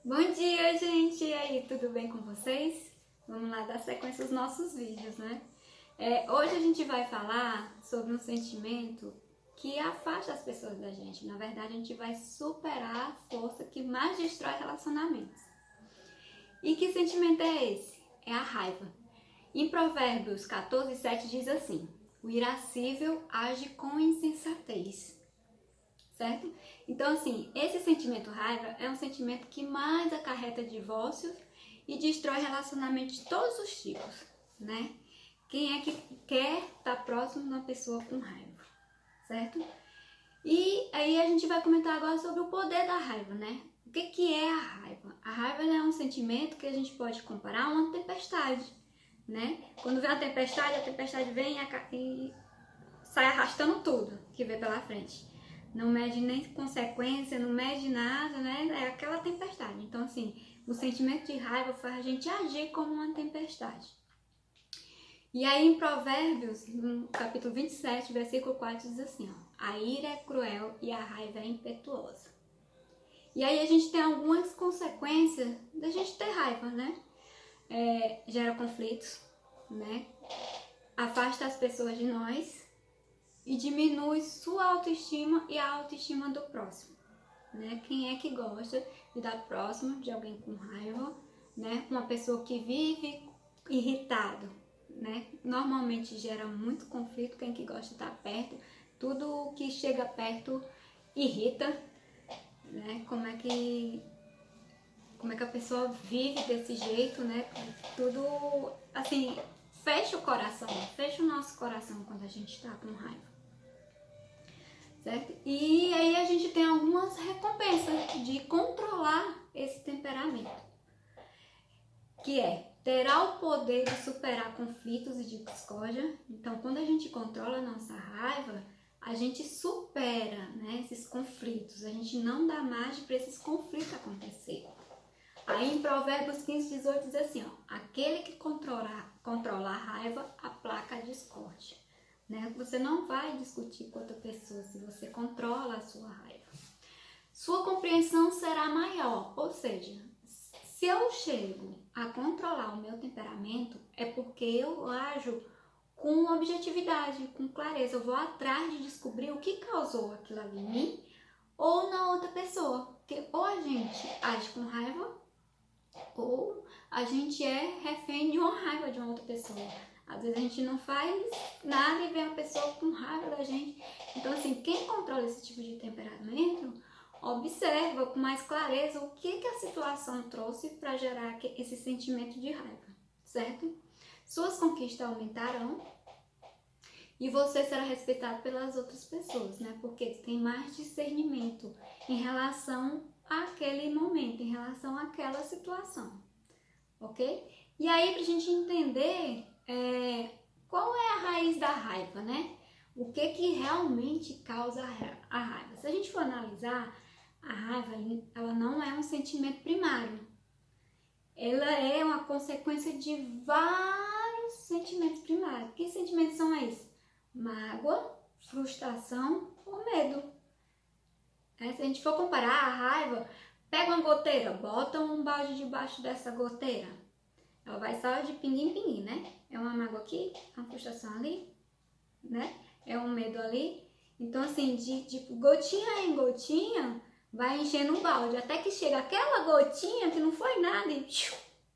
Bom dia, gente! E aí, tudo bem com vocês? Vamos lá dar sequência aos nossos vídeos, né? Hoje a gente vai falar sobre um sentimento que afasta as pessoas da gente. Na verdade, a gente vai superar a força que mais destrói relacionamentos. E que sentimento é esse? É a raiva. Em Provérbios 14:7 diz assim: o irascível age com insensatez. Certo? Então, assim, esse sentimento raiva é um sentimento que mais acarreta divórcios e destrói relacionamentos de todos os tipos, né? Quem é que quer estar próximo de uma pessoa com raiva, certo? E aí a gente vai comentar agora sobre o poder da raiva, né? O que é a raiva? A raiva é um sentimento que a gente pode comparar a uma tempestade, né? Quando vem a tempestade vem e sai arrastando tudo que vê pela frente. Não mede nem consequência, não mede nada, né? É aquela tempestade. Então, assim, o sentimento de raiva faz a gente agir como uma tempestade. E aí, em Provérbios, no capítulo 27, versículo 4, diz assim, ó: a ira é cruel e a raiva é impetuosa. E aí a gente tem algumas consequências da gente ter raiva, né? Gera conflitos, né? Afasta as pessoas de nós e diminui sua autoestima e a autoestima do próximo, né? Quem é que gosta de estar próximo de alguém com raiva, né? Uma pessoa que vive irritado, né? Normalmente gera muito conflito. Quem que gosta de estar perto, tudo que chega perto irrita, né? Como é que a pessoa vive desse jeito, né? Tudo assim fecha o coração, fecha o nosso coração quando a gente está com raiva. Certo? E aí a gente tem algumas recompensas de controlar esse temperamento, que terá o poder de superar conflitos e de discórdia. Então, quando a gente controla a nossa raiva, a gente supera, né, esses conflitos, a gente não dá margem para esses conflitos acontecer. Aí em Provérbios 15:18 diz assim, ó: aquele que controla a raiva aplaca a discórdia. Né? Você não vai discutir com outra pessoa se você controla a sua raiva. Sua compreensão será maior, ou seja, se eu chego a controlar o meu temperamento, é porque eu ajo com objetividade, com clareza. Eu vou atrás de descobrir o que causou aquilo ali em mim ou na outra pessoa. Porque ou a gente age com raiva ou a gente é refém de uma raiva de uma outra pessoa. Às vezes a gente não faz nada e vem a pessoa com raiva da gente. Então, assim, quem controla esse tipo de temperamento, observa com mais clareza o que a situação trouxe para gerar esse sentimento de raiva, certo? Suas conquistas aumentarão e você será respeitado pelas outras pessoas, né? Porque tem mais discernimento em relação àquele momento, em relação àquela situação, ok? E aí, pra gente entender qual é a raiz da raiva, né? O que realmente causa a raiva? Se a gente for analisar, a raiva, ela não é um sentimento primário. Ela é uma consequência de vários sentimentos primários. Que sentimentos são esses? Mágoa, frustração ou medo. Se a gente for comparar a raiva, pega uma goteira, bota um balde debaixo dessa goteira. Ela vai só de pinguim em pinguim, né? É uma mágoa aqui, uma frustração ali, né? É um medo ali. Então, assim, de gotinha em gotinha, vai enchendo um balde. Até que chega aquela gotinha que não foi nada e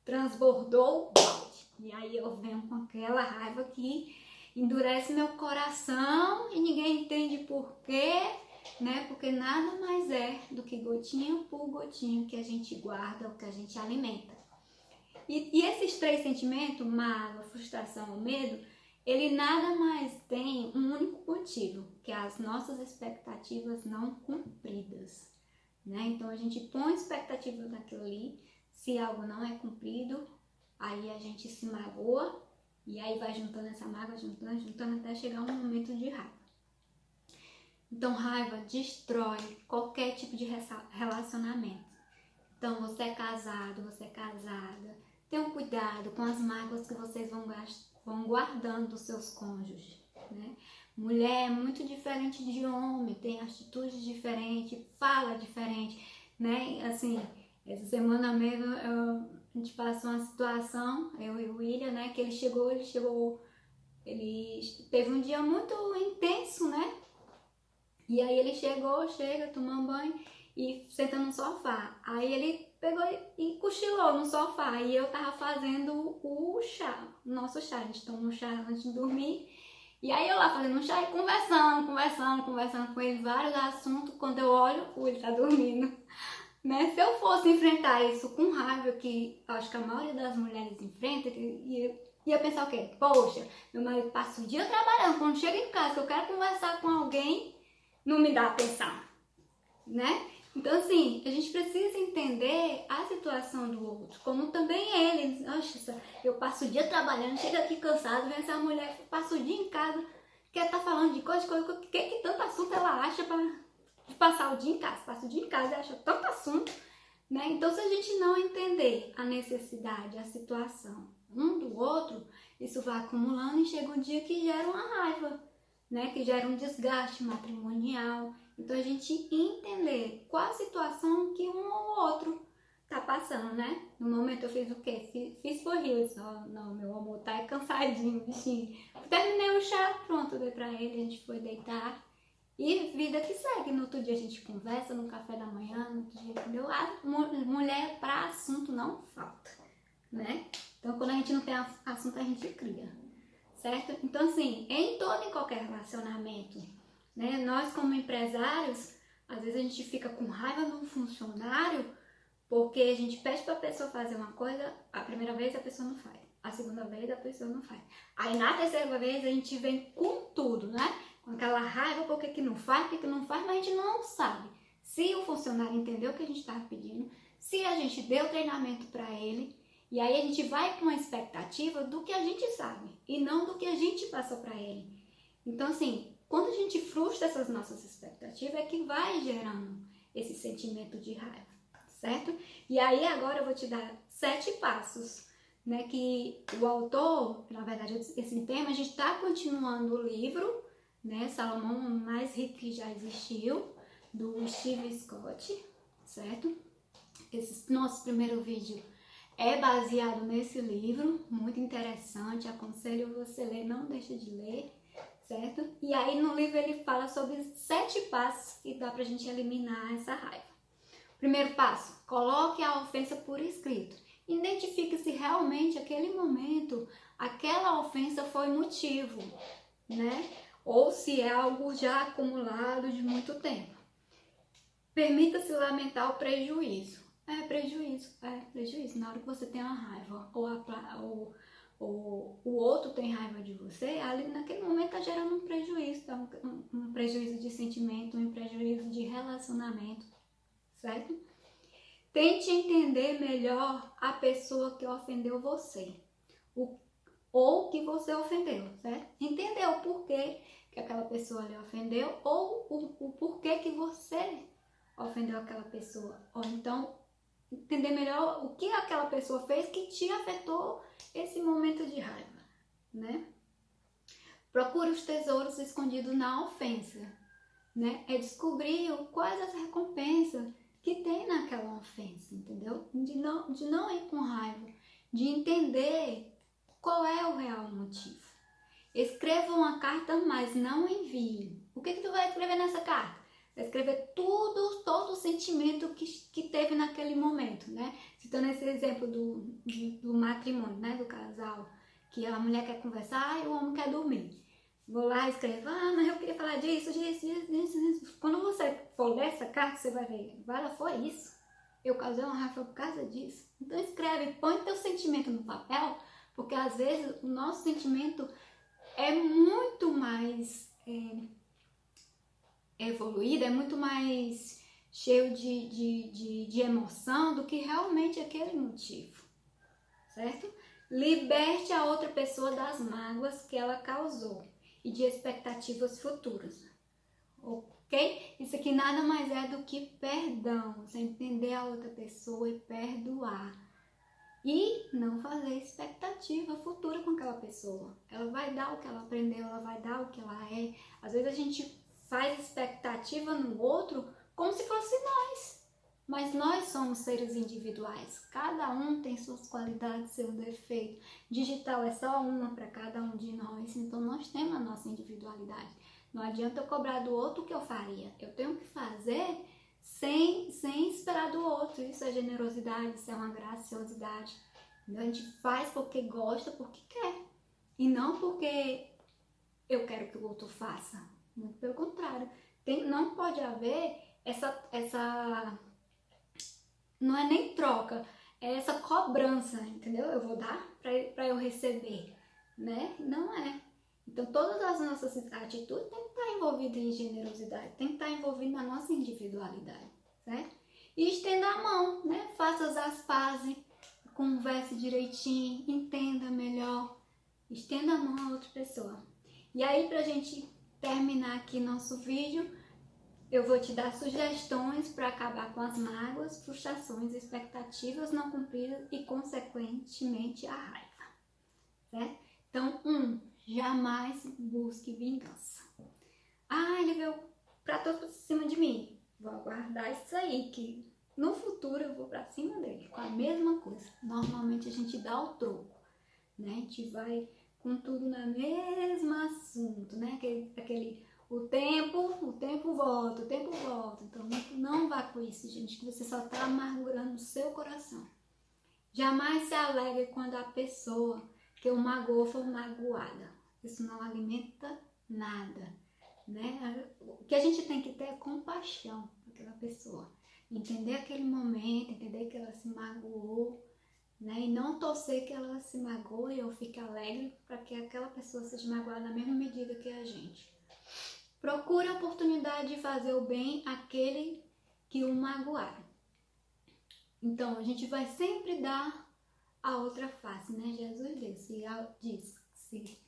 transbordou o balde. E aí eu venho com aquela raiva que endurece meu coração e ninguém entende por quê, né? Porque nada mais é do que gotinha por gotinha que a gente guarda, o que a gente alimenta. E esses três sentimentos, mágoa, frustração ou medo, ele nada mais tem um único motivo, que é as nossas expectativas não cumpridas, né? Então a gente põe expectativa naquilo ali, se algo não é cumprido, aí a gente se magoa e aí vai juntando essa mágoa, juntando até chegar um momento de raiva. Então raiva destrói qualquer tipo de relacionamento. Então você é casado, você é casada, tenham cuidado com as mágoas que vocês vão guardando dos seus cônjuges, né? Mulher é muito diferente de homem, tem atitudes diferentes, fala diferente, né? Assim, Essa semana mesmo a gente passou uma situação, eu e o William, né? Que ele teve um dia muito intenso, né? E aí ele chega, tomando banho e senta no sofá. Aí ele pegou e cochilou no sofá. E eu tava fazendo o chá, o nosso chá. A gente toma um chá antes de dormir. E aí eu lá fazendo um chá e conversando com ele vários assuntos. Quando eu olho, ele tá dormindo. Né? Se eu fosse enfrentar isso com raiva, que acho que a maioria das mulheres enfrenta, ia pensar o quê? Poxa, meu marido passa o dia trabalhando, quando chega em casa que eu quero conversar com alguém, não me dá atenção, né? Então, assim, a gente precisa entender a situação do outro, como também ele. Nossa, eu passo o dia trabalhando, chego aqui cansado, vem essa mulher, passa o dia em casa, quer estar falando de coisa, que tanto assunto ela acha de passar o dia em casa, passa o dia em casa e acha tanto assunto, né? Então, se a gente não entender a necessidade, a situação um do outro, isso vai acumulando e chega um dia que gera uma raiva, né? Que gera um desgaste matrimonial. Então, a gente entender qual a situação que um ou outro tá passando, né? No momento eu fiz o quê? Fiz por rir. Não, meu amor tá cansadinho, bichinho. Terminei o chá, pronto, dei pra ele, a gente foi deitar. E vida que segue. No outro dia a gente conversa no café da manhã, no outro dia, entendeu? A mulher para assunto não falta, né? Então, quando a gente não tem assunto, a gente cria, certo? Então, assim, em todo e qualquer relacionamento, né? Nós, como empresários, às vezes a gente fica com raiva de um funcionário porque a gente pede para a pessoa fazer uma coisa, a primeira vez a pessoa não faz, a segunda vez a pessoa não faz. Aí, na terceira vez, a gente vem com tudo, né? Com aquela raiva, por que não faz, mas a gente não sabe se o funcionário entendeu o que a gente estava pedindo, se a gente deu treinamento para ele, e aí a gente vai com a expectativa do que a gente sabe e não do que a gente passou para ele. Então, assim, quando a gente frustra essas nossas expectativas, é que vai gerando esse sentimento de raiva, certo? E aí agora eu vou te dar 7 passos, né, que o autor, na verdade, esse tema, a gente está continuando o livro, né, Salomão, o mais rico que já existiu, do Steve Scott, certo? Esse nosso primeiro vídeo é baseado nesse livro, muito interessante, aconselho você a ler, não deixa de ler, certo? E aí no livro ele fala sobre 7 passos que dá pra gente eliminar essa raiva. Primeiro passo, coloque a ofensa por escrito. Identifique se realmente aquele momento, aquela ofensa foi motivo, né? Ou se é algo já acumulado de muito tempo. Permita-se lamentar o prejuízo. Prejuízo. Na hora que você tem uma raiva, ou o outro tem raiva de você, ali naquele momento está gerando um prejuízo, tá? Um prejuízo de sentimento, um prejuízo de relacionamento, certo? Tente entender melhor a pessoa que ofendeu você, ou que você ofendeu, certo? Entender o porquê que aquela pessoa lhe ofendeu, ou o porquê que você ofendeu aquela pessoa, ou então entender melhor o que aquela pessoa fez que te afetou esse momento de raiva, né? Procure os tesouros escondidos na ofensa, né? É descobrir quais as recompensas que tem naquela ofensa, entendeu? De não ir com raiva, de entender qual é o real motivo. Escreva uma carta, mas não envie. O que tu vai escrever nessa carta? Vai escrever todo o sentimento que teve naquele momento, né? Citando esse exemplo do matrimônio, né? Do casal, que a mulher quer conversar e o homem quer dormir. Vou lá e escrevo, mas eu queria falar disso. Quando você for ler essa carta, você vai ver, foi isso. Eu causei uma raiva por causa disso. Então escreve, põe teu sentimento no papel, porque às vezes o nosso sentimento é muito mais evoluído, é muito mais cheio de emoção do que realmente aquele motivo, certo? Liberte a outra pessoa das mágoas que ela causou e de expectativas futuras, ok? Isso aqui nada mais é do que perdão, você entender a outra pessoa e perdoar. E não fazer expectativa futura com aquela pessoa. Ela vai dar o que ela aprendeu, ela vai dar o que ela é. Às vezes a gente faz expectativa no outro como se fosse nós. Mas nós somos seres individuais, cada um tem suas qualidades, seus defeitos. Digital é só uma para cada um de nós, então nós temos a nossa individualidade. Não adianta eu cobrar do outro o que eu faria, eu tenho que fazer sem esperar do outro. Isso é generosidade, isso é uma graciosidade. A gente faz porque gosta, porque quer, e não porque eu quero que o outro faça. Muito pelo contrário, não pode haver essa não é nem troca, é essa cobrança, entendeu? Eu vou dar para eu receber, né? Não é. Então, todas as nossas atitudes têm que estar envolvidas em generosidade, tem que estar envolvidas na nossa individualidade, certo? E estenda a mão, né? Faça as pazes, converse direitinho, entenda melhor, estenda a mão a outra pessoa. E aí, pra gente terminar aqui nosso vídeo, eu vou te dar sugestões para acabar com as mágoas, frustrações, expectativas não cumpridas e, consequentemente, a raiva, certo? Então, jamais busque vingança. Ah, ele veio pra todo por cima de mim. Vou aguardar isso aí, que no futuro eu vou pra cima dele com a mesma coisa. Normalmente a gente dá o troco, né? A gente vai com tudo no mesmo assunto, né? O tempo volta, o tempo volta. Então não vá com isso, gente, que você só está amargurando o seu coração. Jamais se alegre quando a pessoa que o magoou for magoada. Isso não alimenta nada, né? O que a gente tem que ter é compaixão por aquela pessoa. Entender aquele momento, entender que ela se magoou, né? E não torcer que ela se magoe ou fique alegre para que aquela pessoa seja magoada na mesma medida que a gente. Procure a oportunidade de fazer o bem àquele que o magoar. Então, a gente vai sempre dar a outra face, né? Jesus diz, se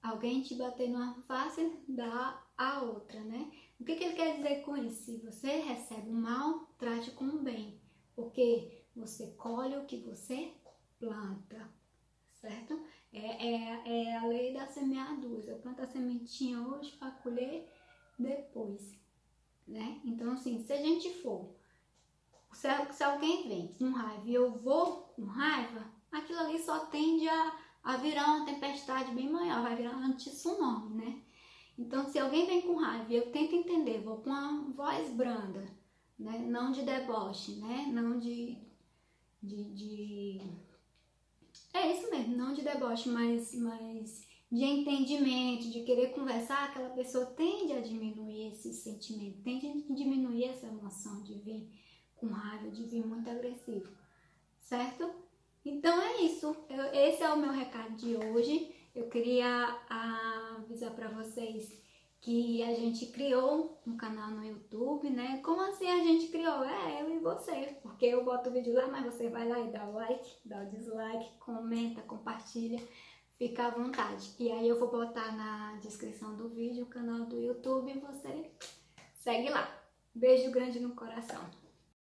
alguém te bater numa face, dá a outra, né? O que ele quer dizer com isso? Se você recebe o mal, trate com o bem, porque você colhe o que você planta, certo? É a lei da semeadura. Eu planto a sementinha hoje para colher depois, né? Então, assim, se a gente for, se alguém vem com raiva e eu vou com raiva, aquilo ali só tende a virar uma tempestade bem maior, vai virar um tsunami, né? Então, se alguém vem com raiva e eu tento entender, vou com uma voz branda, né? Não de deboche, né? Não de é isso mesmo, não de deboche, mas de entendimento, de querer conversar, aquela pessoa tende a diminuir esse sentimento, tende a diminuir essa emoção de vir com raiva, de vir muito agressivo, certo? Então é isso, esse é o meu recado de hoje. Eu queria avisar para vocês que a gente criou um canal no YouTube, né? Como assim a gente criou? É eu e você, porque eu boto o vídeo lá, mas você vai lá e dá o like, dá o dislike, comenta, compartilha, fica à vontade. E aí eu vou botar na descrição do vídeo o canal do YouTube e você segue lá. Beijo grande no coração.